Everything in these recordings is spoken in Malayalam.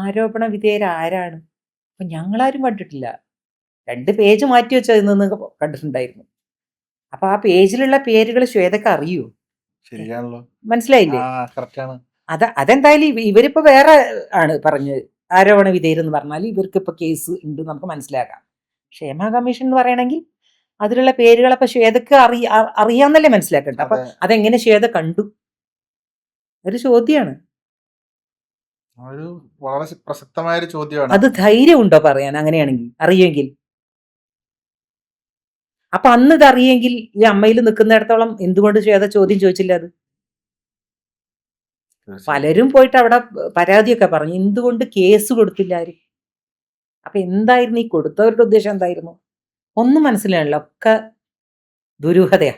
ആരോപണ വിധേയരാരാണ്? അപ്പൊ ഞങ്ങളാരും കണ്ടിട്ടില്ല. 2 പേജ് മാറ്റി വെച്ചതിൽ നിന്ന് കണ്ടിട്ടുണ്ടായിരുന്നു. അപ്പൊ ആ പേജിലുള്ള പേരുകൾ ശ്വേതക്ക് അറിയൂ? ശരിയാണല്ലോ. മനസ്സിലായില്ലേ? കറക്റ്റാണ്. അതെന്തായാലും ഇവരിപ്പോ വേറെ ആണ് പറഞ്ഞത്. ആരോപണ വിധേയരെന്ന് പറഞ്ഞാൽ ഇവർക്കിപ്പോ കേസ് ഉണ്ട് നമുക്ക് മനസ്സിലാക്കാം. ക്ഷേമ കമ്മീഷൻ എന്ന് പറയണമെങ്കിൽ അതിലുള്ള പേരുകളൊക്കെ ശ്വേതക്ക് അറിയാന്നല്ലേ മനസ്സിലാക്കണ്ട. അപ്പൊ അതെങ്ങനെ ശ്വേത കണ്ടു? ഒരു ചോദ്യമാണ്. ഒരു വളരെ പ്രസക്തമായ ഒരു ചോദ്യമാണ്. അത് ധൈര്യം ഉണ്ടോ പറയാൻ? അങ്ങനെയാണെങ്കിൽ അറിയുമെങ്കിൽ. അപ്പൊ അന്ന് ഇത് അറിയെങ്കിൽ ഈ അമ്മയിൽ നിൽക്കുന്നിടത്തോളം എന്തുകൊണ്ട് ശ്വേത ചോദ്യം ചോദിച്ചില്ല? അത് പലരും പോയിട്ട് അവിടെ പരാതിയൊക്കെ പറഞ്ഞു. എന്തുകൊണ്ട് കേസ് കൊടുത്തില്ല ആരും? അപ്പൊ എന്തായിരുന്നു ഈ കൊടുത്തവരുടെ ഉദ്ദേശം? എന്തായിരുന്നു? ഒന്നും മനസ്സിലാണല്ലോ. ഒക്കെ ദുരൂഹതയാ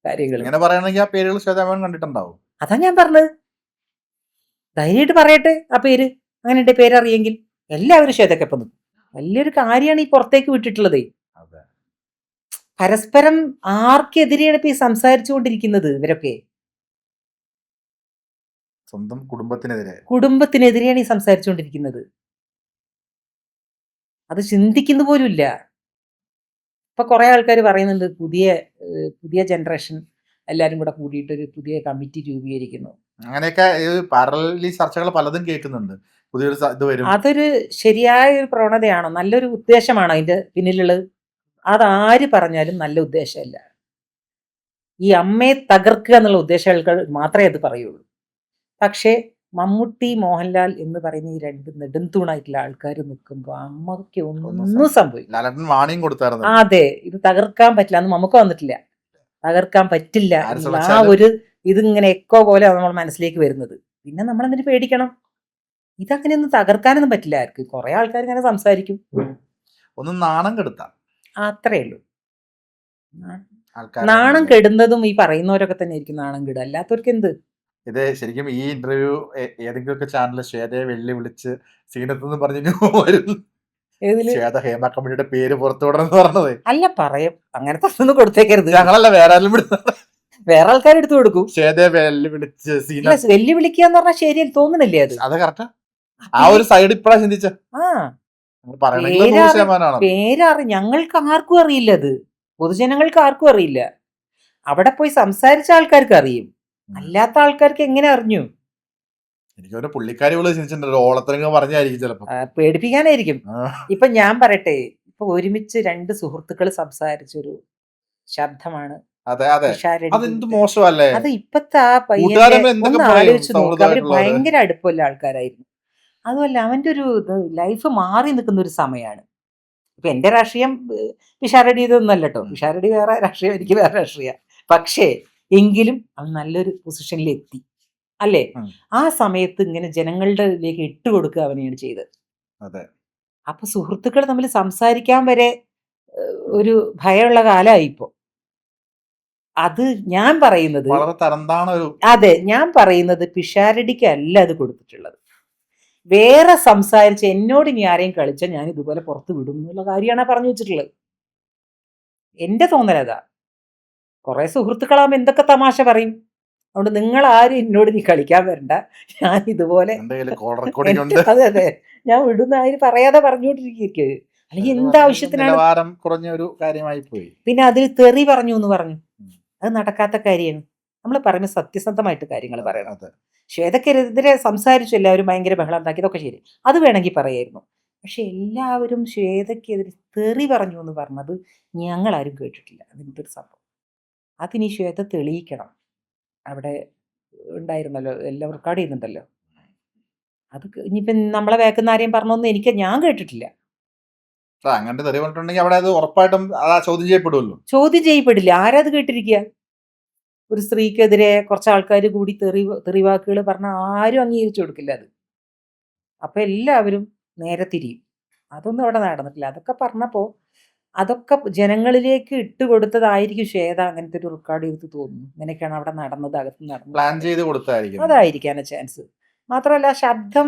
കാര്യങ്ങൾ. ഇങ്ങനെ പറയണമെങ്കിൽ ആ പേരുകൾ ശ്വേതാമേൻ കണ്ടിട്ടുണ്ടാവും. അതാ ഞാൻ പറഞ്ഞത്. ധൈര്യമായിട്ട് പറയട്ടെ ആ പേര്. അങ്ങനെ എന്റെ പേരറിയെങ്കിൽ എല്ലാവരും ശ്വേതക്കൊപ്പം നിൽക്കും. വലിയൊരു കാര്യമാണ് ഈ പുറത്തേക്ക് വിട്ടിട്ടുള്ളത്. പരസ്പരം ആർക്കെതിരെയാണ് ഇപ്പൊ ഈ സംസാരിച്ചുകൊണ്ടിരിക്കുന്നത് ഇവരൊക്കെ? സ്വന്തം കുടുംബത്തിനെതിരെയാണ് ഈ സംസാരിച്ചുകൊണ്ടിരിക്കുന്നത്. അത് ചിന്തിക്കുന്ന പോലും ഇല്ല. ഇപ്പൊ കുറെ ആൾക്കാർ പറയുന്നുണ്ട് പുതിയ ജനറേഷൻ എല്ലാരും കൂടെ കൂടിയിട്ട് ഒരു പുതിയ കമ്മിറ്റി രൂപീകരിക്കുന്നു. അങ്ങനെയൊക്കെ പാരലൽ ചർച്ചകൾ പലതും കേൾക്കുന്നുണ്ട്. പുതിയൊരു ഇത് വരും. അതൊരു ശരിയായ ഒരു പ്രവണതയാണോ? നല്ലൊരു ഉദ്ദേശമാണോ അതിന്റെ പിന്നിലുള്ളത്? അതാര് പറഞ്ഞാലും നല്ല ഉദ്ദേശമല്ല. ഈ അമ്മയെ തകർക്കുക എന്നുള്ള ഉദ്ദേശങ്ങൾ മാത്രമേ അത് പറയുള്ളൂ. പക്ഷേ മമ്മൂട്ടി, മോഹൻലാൽ എന്ന് പറയുന്ന ഈ 2 നെടുംതൂണായിട്ടുള്ള ആൾക്കാർ നിൽക്കുമ്പോൾ അമ്മയ്ക്ക് ഒന്നും സംഭവിക്കും. അതെ, ഇത് തകർക്കാൻ പറ്റില്ല. അന്ന് നമുക്ക് വന്നിട്ടില്ല. തകർക്കാൻ പറ്റില്ല എന്നുള്ള ആ ഒരു ഇതിങ്ങനെ എക്കോ പോലെ നമ്മൾ മനസ്സിലേക്ക് വരുന്നത്. പിന്നെ നമ്മൾ എന്തിനു പേടിക്കണം? ഇതങ്ങനെയൊന്നും തകർക്കാനൊന്നും പറ്റില്ല ആർക്ക്. കുറെ ആൾക്കാർ ഇങ്ങനെ സംസാരിക്കും. ഒന്നും നാണം കെടുത്താം. അത്രേ ഉള്ളൂ. നാണം കെടുന്നതും ഈ പറയുന്നവരൊക്കെ തന്നെ ആയിരിക്കും നാണം കെടുക. അല്ലാത്തവർക്ക് എന്ത്? ഇത് ശരിക്കും ഈ ഇന്റർവ്യൂ ഏതെങ്കിലുമൊക്കെ ചാനലിൽ ശ്വേതയെ വെല്ലുവിളിച്ച് സീനത്തെന്ന് പറഞ്ഞു ശ്വേത ഹേമ കമ്പനിയുടെ പേര് പുറത്തു വിടണമെന്ന് പറഞ്ഞത്. അല്ല പറയും അങ്ങനത്തെ ഒന്നും കൊടുത്തേക്കരുത്. ഞങ്ങളല്ല വേറെ ആരും വേറെ ആൾക്കാർ എടുത്തു കൊടുക്കും. ശ്വേതയെ വെല്ലുവിളിച്ച് വെല്ലുവിളിക്കുക എന്ന് പറഞ്ഞാൽ ശരിയായി തോന്നുന്നില്ലേ? അത് കറക്റ്റാ. ആ ഒരു സൈഡ് ഇപ്പഴാ ചിന്തിച്ച. ഞങ്ങൾക്ക് ആർക്കും അറിയില്ല. അത് പൊതുജനങ്ങൾക്ക് ആർക്കും അറിയില്ല. അവിടെ പോയി സംസാരിച്ച ആൾക്കാർക്ക് അറിയും. അല്ലാത്ത ആൾക്കാർക്ക് എങ്ങനെ അറിഞ്ഞു? എനിക്ക് പുള്ളിക്കാരി പറഞ്ഞായിരിക്കും ചിലപ്പോ. പേടിപ്പിക്കാനായിരിക്കും. ഇപ്പൊ ഞാൻ പറയട്ടെ, ഇപ്പൊ ഒരുമിച്ച് 2 സുഹൃത്തുക്കൾ സംസാരിച്ചൊരു ശബ്ദമാണ്. മോശമല്ലേ? അത് ഇപ്പത്തെ ആ പയ്യനെ ഒന്ന് ആലോചിച്ച് നോക്കുക. അവര് ഭയങ്കര അടുപ്പമുള്ള ആൾക്കാരായിരുന്നു. അതുമല്ല അവന്റെ ഒരു ലൈഫ് മാറി നിൽക്കുന്ന ഒരു സമയമാണ്. ഇപ്പൊ എന്റെ രാഷ്ട്രീയം പിഷാരടി ഇതൊന്നല്ല കേട്ടോ. പിഷാരടി വേറെ രാഷ്ട്രീയം, എനിക്ക് വേറെ രാഷ്ട്രീയ. പക്ഷേ എങ്കിലും അവൻ നല്ലൊരു പൊസിഷനിൽ എത്തി അല്ലേ? ആ സമയത്ത് ഇങ്ങനെ ജനങ്ങളുടെ ഇതിലേക്ക് ഇട്ടുകൊടുക്കുക അവനെയാണ് ചെയ്തത്. അപ്പൊ സുഹൃത്തുക്കൾ തമ്മിൽ സംസാരിക്കാൻ വരെ ഒരു ഭയമുള്ള കാലമായി ഇപ്പോ. അത് ഞാൻ പറയുന്നത്, അതെ ഞാൻ പറയുന്നത് പിഷാരടിക്കല്ല അത് കൊടുത്തിട്ടുള്ളത്. വേറെ സംസാരിച്ച് എന്നോട് ഇനി ആരെയും കളിച്ചാൽ ഞാൻ ഇതുപോലെ പുറത്ത് വിടും എന്നുള്ള കാര്യമാണ് പറഞ്ഞു വെച്ചിട്ടുള്ളത്. എന്റെ തോന്നലതാ. കുറെ സുഹൃത്തുക്കളാകുമ്പോൾ എന്തൊക്കെ തമാശ പറയും. അതുകൊണ്ട് നിങ്ങൾ ആരും എന്നോട് നീ കളിക്കാൻ വരണ്ട, ഞാൻ ഇതുപോലെ അതെ ഞാൻ വിടുന്ന ആരും പറയാതെ പറഞ്ഞുകൊണ്ടിരിക്കുക. അല്ലെങ്കിൽ എന്താവശ്യത്തിനാണ്? പിന്നെ അതിൽ തെറി പറഞ്ഞു എന്ന് പറഞ്ഞു. അത് നടക്കാത്ത കാര്യമാണ്. നമ്മൾ പറയുമ്പോൾ സത്യസന്ധമായിട്ട് കാര്യങ്ങൾ പറയണം. ശ്വേതക്കെതിരെ സംസാരിച്ചു, എല്ലാവരും ഭയങ്കര ബഹളം ഉണ്ടാക്കി, ഇതൊക്കെ ശരി, അത് വേണമെങ്കിൽ പറയായിരുന്നു. പക്ഷെ എല്ലാവരും ശ്വേതക്കെതിരെ തെറി പറഞ്ഞു എന്ന് പറഞ്ഞത് ഞങ്ങളാരും കേട്ടിട്ടില്ല. അതെന്തൊരു സംഭവം. അതിനി ശ്വേത തെളിയിക്കണം. അവിടെ ഉണ്ടായിരുന്നല്ലോ, എല്ലാം റെക്കോർഡ് ചെയ്യുന്നുണ്ടല്ലോ. അത് ഇനിയിപ്പം നമ്മളെ വേക്കുന്ന ആരെയും പറഞ്ഞൊന്നും ഞാൻ കേട്ടിട്ടില്ല. ചോദ്യം ചെയ്യപ്പെടില്ല. ആരാത് കേട്ടിരിക്കുക? ഒരു സ്ത്രീക്കെതിരെ കുറച്ച് ആൾക്കാർ കൂടി തെറിവാക്കുകൾ പറഞ്ഞ ആരും അംഗീകരിച്ചു കൊടുക്കില്ല അത്. അപ്പൊ എല്ലാവരും നേരെ തിരിയും. അതൊന്നും അവിടെ നടന്നിട്ടില്ല. അതൊക്കെ പറഞ്ഞപ്പോൾ അതൊക്കെ ജനങ്ങളിലേക്ക് ഇട്ടുകൊടുത്തതായിരിക്കും ശ്വേത. അങ്ങനത്തെ ഒരു റെക്കോർഡ് ചെയ്ത് തോന്നുന്നു. ഇങ്ങനെയൊക്കെയാണ് അവിടെ നടന്നത്, അകത്ത് നടന്നത്, പ്ലാൻ ചെയ്ത് കൊടുത്തായിരിക്കും. അതായിരിക്കാനാ ചാൻസ്. മാത്രമല്ല ശബ്ദം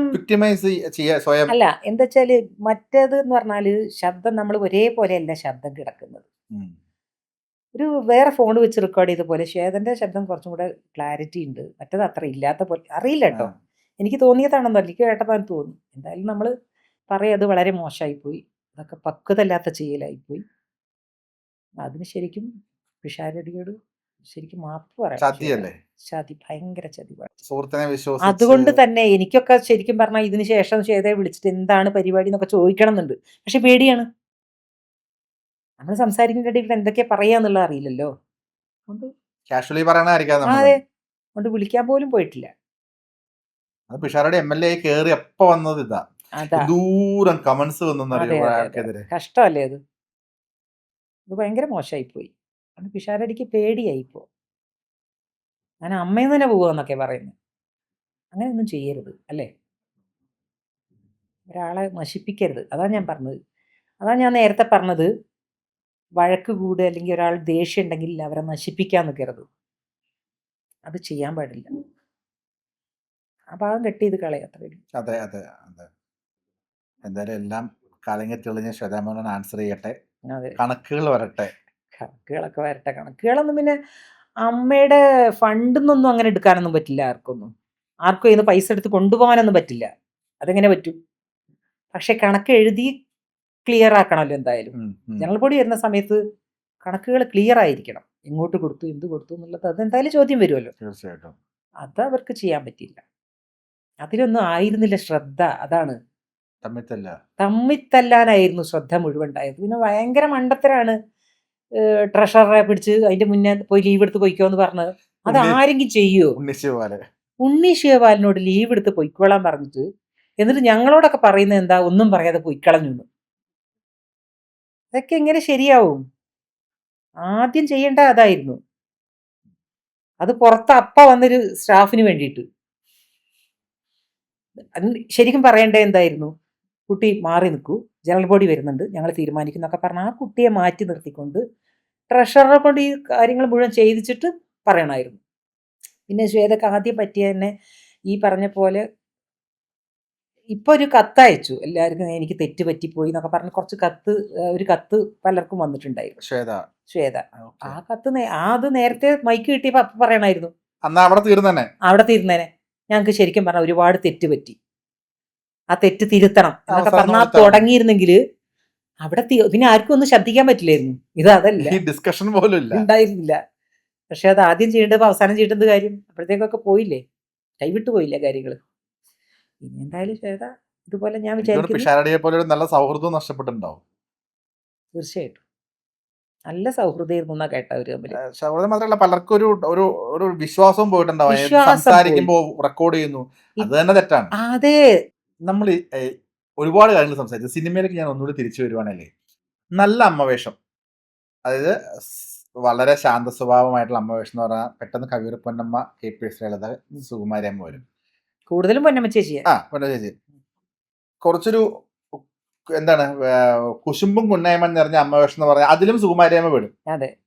അല്ല, എന്താ വെച്ചാല് മറ്റേത് എന്ന് പറഞ്ഞാല് ശബ്ദം നമ്മൾ ഒരേപോലെയല്ല ശബ്ദം കിടക്കുന്നത്. ഒരു വേറെ ഫോൺ വെച്ച് റെക്കോർഡ് ചെയ്ത പോലെ ശ്വേതന്റെ ശബ്ദം കുറച്ചും കൂടെ ക്ലാരിറ്റി ഉണ്ട്. മറ്റേത് അത്ര ഇല്ലാത്ത പോലെ. അറിയില്ല കേട്ടോ, എനിക്ക് തോന്നിയതാണെന്നല്ല, എനിക്ക് കേട്ടപ്പോൾ എനിക്ക് തോന്നി. എന്തായാലും നമ്മൾ പറയും അത് വളരെ മോശമായിപ്പോയി, അതൊക്കെ പക്വതല്ലാത്ത ചെയ്യലായിപ്പോയി. അതിന് ശരിക്കും പിഷാരടിയോട് ശരിക്കും മാപ്പ് പറയാം. ചതിയല്ലേ? ചതി, ഭയങ്കര ചതി. സുഹൃത്തിനെ വിശ്വസിച്ച് അതുകൊണ്ട് തന്നെ എനിക്കൊക്കെ ശരിക്കും പറഞ്ഞാൽ ഇതിന് ശേഷം ശ്വേതയെ വിളിച്ചിട്ട് എന്താണ് പരിപാടി എന്നൊക്കെ ചോദിക്കണം എന്നുണ്ട്. പക്ഷെ പേടിയാണ്. നമ്മൾ സംസാരിക്കുന്ന ഇടയിൽ എന്തൊക്കെയാ പറയാന്നുള്ളത് അറിയില്ലല്ലോ. അതുകൊണ്ട് കാഷ്വലി പറയണായിരിക്കാം ആ, നമ്മൾ. അതെ. അതുകൊണ്ട് വിളിക്കാൻ പോലും പോയിട്ടില്ല. അത് പിഷാരടി MLA ആയി കേറി എപ്പോ വന്നത് ഇതാ. അതാ. ദൂരം കമന്റ്സ് വന്നെന്നറിയോ അതെ, അതെ, അതെ. അയാൾക്കെതിരെ. കഷ്ടമല്ലേ അത്? അത് ഭയങ്കര മോശമായിപ്പോയി. അത് പിഷാരടിക്ക് പേടിയായിപ്പോ. ഞാൻ അമ്മയിൽ തന്നെ പോവാന്നൊക്കെ പറയുന്നത്. അങ്ങനെയൊന്നും ചെയ്യരുത്, അല്ലേ? ഒരാളെ നശിപ്പിക്കരുത്. അതാ ഞാൻ പറഞ്ഞത്. അതാ ഞാൻ നേരത്തെ പറഞ്ഞത്, വഴക്ക് കൂടുക അല്ലെങ്കിൽ ഒരാൾ ദേഷ്യം ഉണ്ടെങ്കിൽ അവരെ നശിപ്പിക്കാൻ നിൽക്കരുത്. അത് ചെയ്യാൻ പാടില്ല. ആ ഭാഗം കട്ട് ചെയ്ത് കളയാം, അത്രേ ഉള്ളൂ. അതെ അതെ അതെ. എന്തായാലും എല്ലാം കലങ്ങി തെളിഞ്ഞ ശ്വേതാമേനോൻ ആൻസർ ചെയ്യട്ടെ. അതെ. കണക്കുകൾ വരട്ടെ. കണക്കുകളൊക്കെ വരട്ടെ. കണക്കുകളൊന്നും പിന്നെ അമ്മയുടെ ഫണ്ടിന്നൊന്നും അങ്ങനെ എടുക്കാനൊന്നും പറ്റില്ല ആർക്കൊന്നും. ആർക്കും ഇതിന് പൈസ എടുത്ത് കൊണ്ടുപോകാനൊന്നും പറ്റില്ല. അതെങ്ങനെ പറ്റും? പക്ഷെ കണക്ക് എഴുതി ക്ലിയർ ആക്കണമല്ലോ എന്തായാലും. ഉം, ഉം. ജനറൽ ബോഡി വരുന്ന സമയത്ത് കണക്കുകൾ ക്ലിയർ ആയിരിക്കണം. എങ്ങോട്ട് കൊടുത്തു, എന്ത് കൊടുത്തു എന്നുള്ളത് അതെന്തായാലും ചോദ്യം വരുമല്ലോ. തീർച്ചയായിട്ടും. അത് അവർക്ക് ചെയ്യാൻ പറ്റിയില്ല. അതിലൊന്നും ആയിരുന്നില്ല ശ്രദ്ധ. അതാണ്. തമ്മിത്തല്ല. തമ്മിത്തല്ലാനായിരുന്നു ശ്രദ്ധ മുഴുവൻ ഉണ്ടായത്. പിന്നെ ഭയങ്കര മണ്ടത്തരാണ്. ട്രഷററെ പിടിച്ച് അതിന്റെ മുന്നേ പോയി ലീവ് എടുത്ത് പൊയ്ക്കോ എന്ന് പറഞ്ഞത്. അത് ആരെങ്കിലും ചെയ്യുമോ? ഉണ്ണിശിവാല്. ഉണ്ണി ശിവപാലിനോട് ലീവ് എടുത്ത് പൊയ്ക്കോളാൻ പറഞ്ഞിട്ട് എന്നിട്ട് ഞങ്ങളോടൊക്കെ പറയുന്നത് എന്താ, ഒന്നും പറയാതെ പൊയ്ക്കളഞ്ഞു. ഇതൊക്കെ എങ്ങനെ ശരിയാവും? ആദ്യം ചെയ്യേണ്ട അതായിരുന്നു. അത് പുറത്ത് അപ്പ വന്നൊരു സ്റ്റാഫിന് വേണ്ടിയിട്ട്. ശരിക്കും പറയേണ്ടത് എന്തായിരുന്നു? കുട്ടി മാറി നിൽക്കൂ, ജനറൽ ബോഡി വരുന്നുണ്ട്, ഞങ്ങൾ തീരുമാനിക്കും എന്നൊക്കെ പറഞ്ഞാൽ ആ കുട്ടിയെ മാറ്റി നിർത്തിക്കൊണ്ട് ട്രഷററെ കൊണ്ട് ഈ കാര്യങ്ങൾ മുഴുവൻ ചെയ്യിച്ചിട്ട് പറയണമായിരുന്നു. പിന്നെ ശ്വേതക്ക് ആദ്യം പറ്റിയ തന്നെ ഈ പറഞ്ഞ പോലെ ഇപ്പൊ ഒരു കത്തയച്ചു എല്ലാവർക്കും, എനിക്ക് തെറ്റ് പറ്റിപ്പോയി എന്നൊക്കെ പറഞ്ഞ് കുറച്ച് ഒരു കത്ത് പലർക്കും വന്നിട്ടുണ്ടായിരുന്നു. ശ്വേത ആ കത്ത് അത് നേരത്തെ മൈക്ക് കിട്ടിയപ്പോ അപ്പൊ പറയണമായിരുന്നു. അവിടെ തീർന്നേനെ. ഞങ്ങൾക്ക് ശരിക്കും പറഞ്ഞാൽ ഒരുപാട് തെറ്റ് പറ്റി, ആ തെറ്റ് തിരുത്തണം എന്നൊക്കെ പറഞ്ഞാൽ തുടങ്ങിയിരുന്നെങ്കിൽ അവിടെ പിന്നെ ആർക്കും ഒന്നും ശ്രദ്ധിക്കാൻ പറ്റില്ലായിരുന്നു. ഇത് അതല്ല, ഡിസ്കഷൻ പോലും ഉണ്ടായിരുന്നില്ല. പക്ഷെ അത് ആദ്യം ചെയ്യേണ്ടത് അവസാനം ചെയ്യേണ്ടത് കാര്യം അപ്പോഴത്തേക്കൊക്കെ പോയില്ലേ, കൈവിട്ടു പോയില്ലേ കാര്യങ്ങൾ. ഇനി എന്തായാലും ശ്വേത ഇതുപോലെ ഞാൻ വിചാരിക്കുന്നു നല്ല സൗഹൃദം നഷ്ടപ്പെട്ടിട്ടുണ്ടാവും. തീർച്ചയായിട്ടും നല്ല സൗഹൃദമായിരുന്നു എന്നാ കേട്ടവര് തമ്മിൽ. സൗഹൃദം മാത്രമല്ല, പലർക്കും ഒരു വിശ്വാസവും പോയിട്ടുണ്ടാവും. സംസാരിക്കുമ്പോൾ റെക്കോർഡ് ചെയ്യുന്നു, അത് തന്നെ തെറ്റാണ്. അതെ, നമ്മൾ ഒരുപാട് കാര്യങ്ങൾ സംസാരിച്ചു. സിനിമയിലേക്ക് ഞാൻ ഒന്നുകൂടി തിരിച്ചു വരുവാണല്ലേ, നല്ല അമ്മവേഷം, അതായത് വളരെ ശാന്ത സ്വഭാവമായിട്ടുള്ള അമ്മവേഷം എന്ന് പറഞ്ഞാൽ പെട്ടെന്ന് കവിയൂർ പൊന്നമ്മ, KPS ലളിത, സുകുമാരി അമ്മ വരും. കൂടുതലും പൊന്നമ്മ ചേച്ചി. പൊന്നമ്മ ചേച്ചി കുറച്ചൊരു എന്താണ് കുശുമ്പും കുന്നായ്മ നിറഞ്ഞ അമ്മവേഷം എന്ന് പറഞ്ഞാൽ അതിലും സുകുമാരി അമ്മ വരും.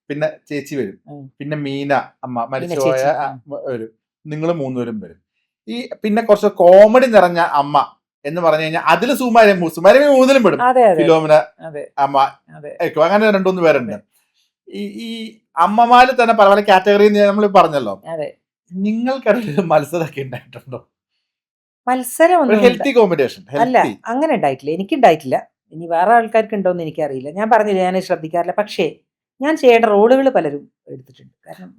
പിന്നെ ചേച്ചി വരും, പിന്നെ മീന അമ്മ മരിച്ചുപോയ വരും, നിങ്ങൾ മൂന്നുപേരും വരും. ഈ പിന്നെ കുറച്ച് കോമഡി നിറഞ്ഞ അമ്മ എന്ന് പറഞ്ഞു കഴിഞ്ഞാൽ അതിൽ സുകുമാരി മൂന്നിലും പെടും. ഫിലോമിന അമ്മ, അങ്ങനെ 2-3 പേരുണ്ട്. ഈ അമ്മമാരിൽ തന്നെ പല പല കാറ്റഗറി നമ്മൾ പറഞ്ഞല്ലോ. നിങ്ങൾക്കിടയിൽ മത്സരമൊക്കെ ഉണ്ടായിട്ടുണ്ടോ? മത്സരം ഹെൽത്തി കോമ്പറ്റീഷൻ അല്ല, അങ്ങനെ ഉണ്ടായിട്ടില്ല. എനിക്കുണ്ടായിട്ടില്ല. ഇനി വേറെ ആൾക്കാർക്ക് ഉണ്ടോന്ന് എനിക്കറിയില്ല. ഞാൻ പറഞ്ഞില്ല, ഞാൻ ശ്രദ്ധിക്കാറില്ല. പക്ഷേ ഞാൻ ചെയ്യേണ്ട റോളുകൾ പലരും എടുത്തിട്ടുണ്ട്. കാരണം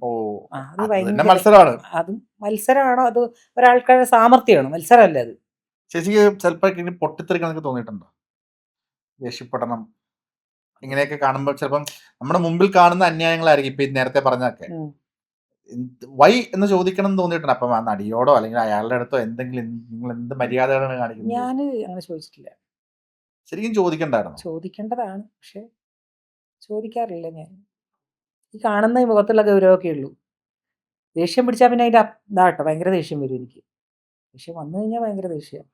അത് ഭയങ്കര മത്സരമാണ്. അതും മത്സരമാണോ അത് ഒരാൾക്കാരുടെ സാമർത്ഥ്യമാണോ? മത്സരമല്ല അത്. ചേച്ചിക്ക് ചിലപ്പോൾ പൊട്ടിത്തെറിക്കണൊക്കെ തോന്നിയിട്ടുണ്ടോ? ദേഷ്യപ്പെടണം ഇങ്ങനെയൊക്കെ കാണുമ്പോൾ ചിലപ്പം നമ്മുടെ മുമ്പിൽ കാണുന്ന അന്യായങ്ങളായിരിക്കും ഇപ്പൊ നേരത്തെ പറഞ്ഞതൊക്കെ. വൈ എന്ന് ചോദിക്കണം എന്ന് തോന്നിയിട്ടുണ്ട്. അപ്പം ആ നടിയോടോ അല്ലെങ്കിൽ അയാളുടെ അടുത്തോ എന്തെങ്കിലും നിങ്ങൾ എന്ത് മര്യാദകളാണ് കാണിക്കുന്നത്? ഞാൻ അങ്ങനെ ചോദിച്ചിട്ടില്ല. ശരിക്കും ചോദിക്കണ്ടായിരുന്നു. ചോദിക്കേണ്ടതാണ്, പക്ഷെ ചോദിക്കാറില്ല ഞാൻ. ഈ കാണുന്ന മുഖത്തുള്ള ഗൗരവമൊക്കെ ഉള്ളൂ. ദേഷ്യം പിടിച്ചാൽ പിന്നെ അതിന്റെ ഇതാട്ടോ ഭയങ്കര ദേഷ്യം വരും എനിക്ക്. ദേഷ്യം വന്നു കഴിഞ്ഞാൽ ഭയങ്കര ദേഷ്യം.